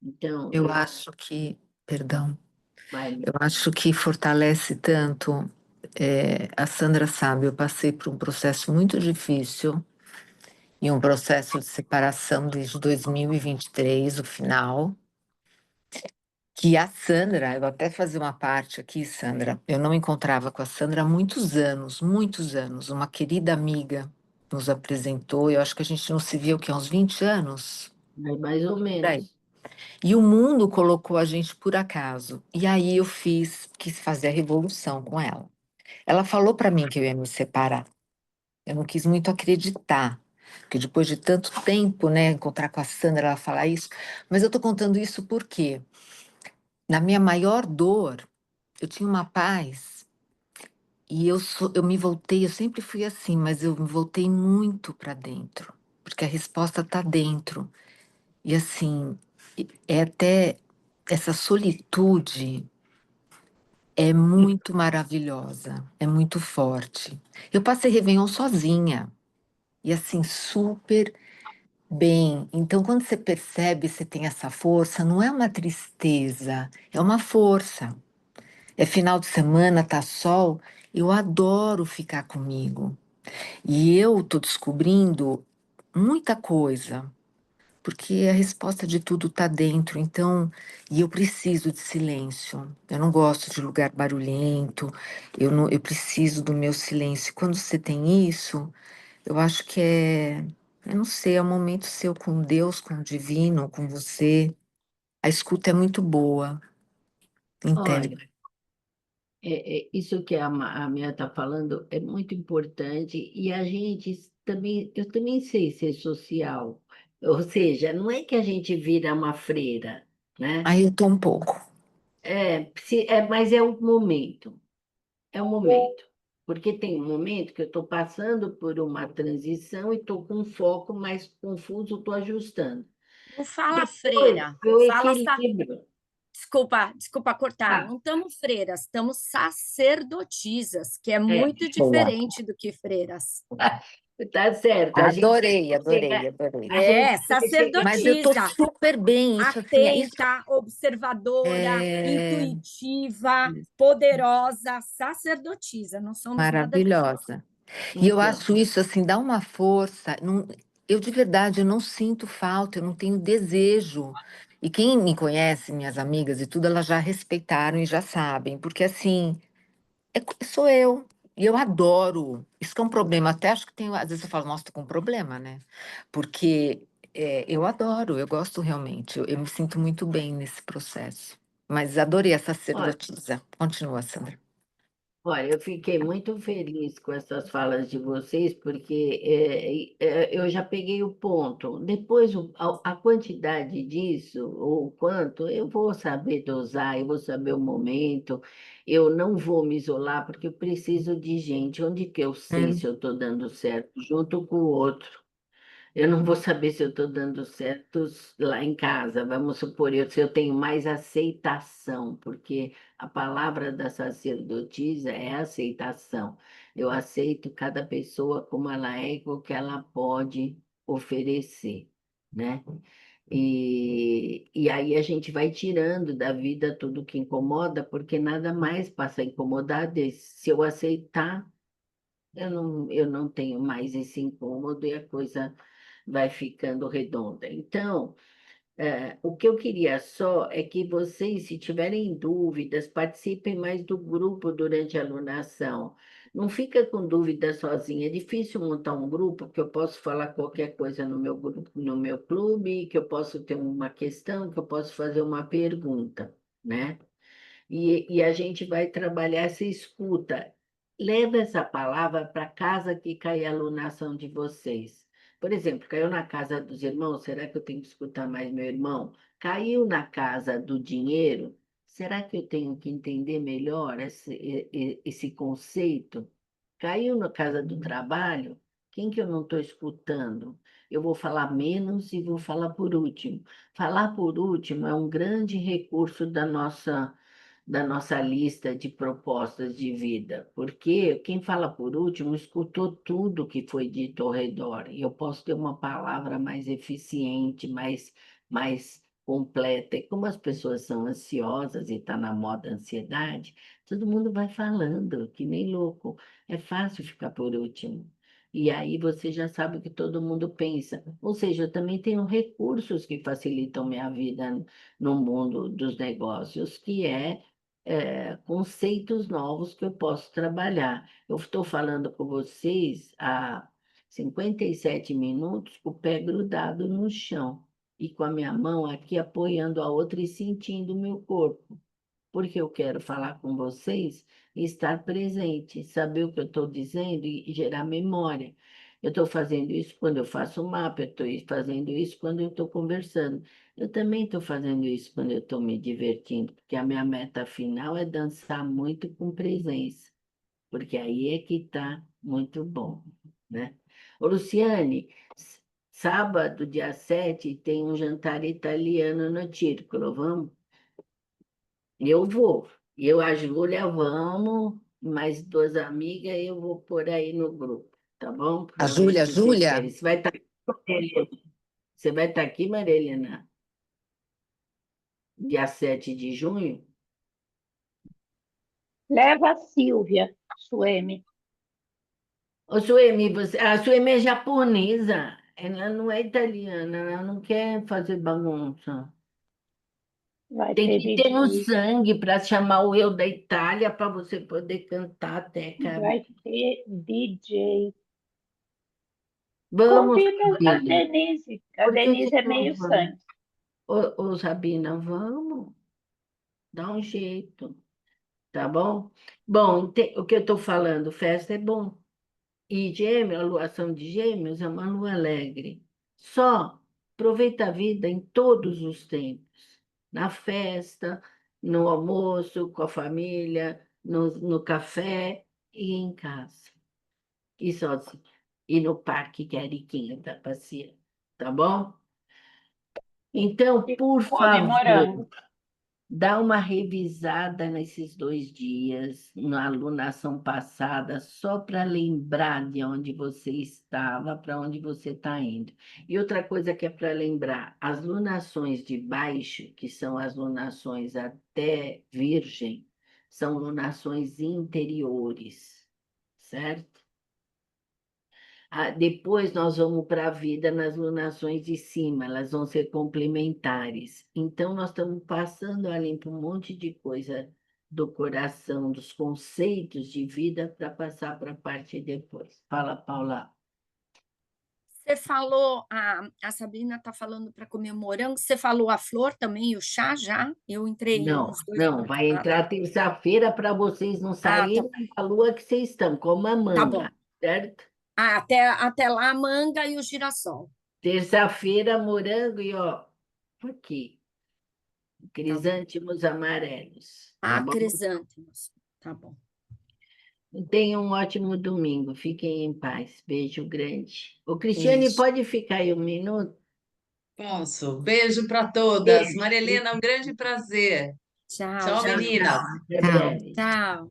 Então, Eu acho que, perdão, vai, eu acho que fortalece tanto. A Sandra sabe, eu passei por um processo muito difícil e um processo de separação desde 2023, o final. Que a Sandra, eu vou até fazer uma parte aqui, Sandra. Eu não encontrava com a Sandra há muitos anos. Uma querida amiga nos apresentou, eu acho que a gente não se viu que há uns 20 anos, mais ou por aí. menos. E o mundo colocou a gente por acaso. E aí eu quis fazer a revolução com ela. Ela falou para mim que eu ia me separar. Eu não quis muito acreditar. Porque depois de tanto tempo, né, encontrar com a Sandra, ela falar isso. Mas eu tô contando isso porque, na minha maior dor, eu tinha uma paz e eu me voltei, eu sempre fui assim, mas eu me voltei muito para dentro, porque a resposta tá dentro. E assim, é até essa solitude é muito maravilhosa, é muito forte. Eu passei Réveillon sozinha, e assim, super bem. Então, quando você percebe, você tem essa força, não é uma tristeza, é uma força. É final de semana, tá sol, eu adoro ficar comigo. E eu tô descobrindo muita coisa, porque a resposta de tudo tá dentro, então, e eu preciso de silêncio. Eu não gosto de lugar barulhento, eu não, eu preciso do meu silêncio. Quando você tem isso, eu acho que eu não sei, é um momento seu com Deus, com o divino, com você. A escuta é muito boa, Olha, entende? isso que a Mia está falando é muito importante e a gente também, eu também sei ser social. Ou seja, não é que a gente vira uma freira, né? Aí eu tô um pouco. Mas é o momento, é o momento. Porque tem um momento que eu estou passando por uma transição e estou com um foco mais confuso, estou ajustando. Não fala Depois, freira, eu fala equilibro. desculpa cortar, Ah, não estamos freiras, estamos sacerdotisas, que é é, muito Boa. diferente do que freiras. tá certo. Adorei, Vai adorei, chegar, adorei. a gente É, vai chegar. Mas eu tô sacerdotisa, super bem, isso assim, isso atenta, observadora, é intuitiva, poderosa, sacerdotisa, não somos nada disso. maravilhosa. E eu Então, acho isso assim, dá uma força. Eu de verdade, eu não sinto falta, eu não tenho desejo. E quem me conhece, minhas amigas e tudo, elas já respeitaram e já sabem, porque assim, sou eu. E eu adoro. Isso que é um problema. Até acho que tem, às vezes eu falo, nossa, tô com um problema, né? Porque eu adoro, eu gosto realmente. Eu me sinto muito bem nesse processo. Mas adorei a olha, sacerdotisa. Continua, Sandra. olha, eu fiquei muito feliz com essas falas de vocês, porque eu já peguei o ponto. Depois, a quantidade disso, ou o quanto, eu vou saber dosar, eu vou saber o momento, eu não vou me isolar, porque eu preciso de gente. Onde que eu sei Hum. se eu estou dando certo? Junto com o outro. Eu não vou saber se eu estou dando certo lá em casa. Vamos supor, se eu tenho mais aceitação, porque a palavra da sacerdotisa é aceitação. Eu aceito cada pessoa como ela é e com o que ela pode oferecer, né? E aí a gente vai tirando da vida tudo que incomoda, porque nada mais passa a incomodar. Se eu aceitar, eu não tenho mais esse incômodo e a coisa vai ficando redonda. Então, o que eu queria só é que vocês, se tiverem dúvidas, participem mais do grupo durante a alunação. Não fica com dúvida sozinha. É difícil montar um grupo que eu posso falar qualquer coisa no meu grupo, no meu clube, que eu posso ter uma questão, que eu posso fazer uma pergunta, né? E a gente vai trabalhar essa escuta. Leva essa palavra para casa que cai a alunação de vocês. Por exemplo, caiu na casa dos irmãos, será que eu tenho que escutar mais meu irmão? Caiu na casa do dinheiro, será que eu tenho que entender melhor esse conceito? Caiu na casa do trabalho, quem que eu não estou escutando? Eu vou falar menos e vou falar por último. Falar por último é um grande recurso da nossa lista de propostas de vida, porque quem fala por último escutou tudo que foi dito ao redor, e eu posso ter uma palavra mais eficiente, mais completa. E como as pessoas são ansiosas e está na moda a ansiedade, todo mundo vai falando, que nem louco. É fácil ficar por último. E aí você já sabe o que todo mundo pensa. Ou seja, eu também tenho recursos que facilitam minha vida no mundo dos negócios, que conceitos novos que eu posso trabalhar. Eu estou falando com vocês há 57 minutos, com o pé grudado no chão e com a minha mão aqui apoiando a outra e sentindo o meu corpo, porque eu quero falar com vocês e estar presente, saber o que eu estou dizendo e gerar memória. Eu estou fazendo isso quando eu faço o mapa, eu estou fazendo isso quando eu estou conversando. Eu também estou fazendo isso quando eu estou me divertindo, porque a minha meta final é dançar muito com presença, porque aí é que está muito bom, né? Ô, Luciane, sábado, dia 7, tem um jantar italiano no Círculo, vamos? Eu vou. Eu, a Júlia, vamos, mais duas amigas, eu vou pôr aí no grupo, tá bom? A Para ver Júlia, se vocês Júlia? querem. Você vai estar aqui, Maria Helena? Você vai estar aqui, Maria Helena? Dia 7 de junho? Leva a Silvia, Suene. Ô, Suemi, a Suemi é japonesa, ela não é italiana, ela não quer fazer bagunça. Vai Tem ter que ter um DJ. sangue para chamar o eu da Itália para você poder cantar até caber. Vai ter DJ. Vamos, Convida a Sabina. Denise. A Por que Denise você é não meio vai? sangue. Ô, Sabina, vamos. Dá um jeito, tá bom? Bom, o que eu estou falando, festa é bom. E gêmeo, a luação de gêmeos é uma lua alegre. Só aproveita a vida em todos os tempos. Na festa, no almoço, com a família, no café e em casa. E sozinho. E no parque que a Ariquinha está passeando. Tá bom? Então, E por come morango. favor, dá uma revisada nesses 2 dias, na alunação passada, só para lembrar de onde você estava, para onde você está indo. E outra coisa que é para lembrar, as lunações de baixo, que são as lunações até Virgem, são lunações interiores, certo? Depois nós vamos para a vida nas lunações de cima, elas vão ser complementares. Então, nós estamos passando a limpo um monte de coisa do coração, dos conceitos de vida, para passar para a parte depois. Fala, Paula. Você falou, a Sabrina está falando para comer morango, você falou a flor também e o chá já? Eu entrei Não, nos dois. não, vai Ah, tá. entrar terça-feira para vocês não Tá saírem bom. da lua que vocês estão, como a Tá bom. manga, certo? Até lá, a manga e o girassol. Terça-feira, morango e ó, aqui, Tá bom. crisântemos amarelos, tá bom? Crisântemos. Tá bom. Tenham um ótimo domingo. Fiquem em paz. Beijo grande. O Cristiane, Beijo. pode ficar aí um minuto? Posso? Beijo para todas. Beijo. Maria Helena, um grande prazer. Tchau, Tchau, Tchau, gente. tchau. meninas. Até Tchau. breve. Tchau.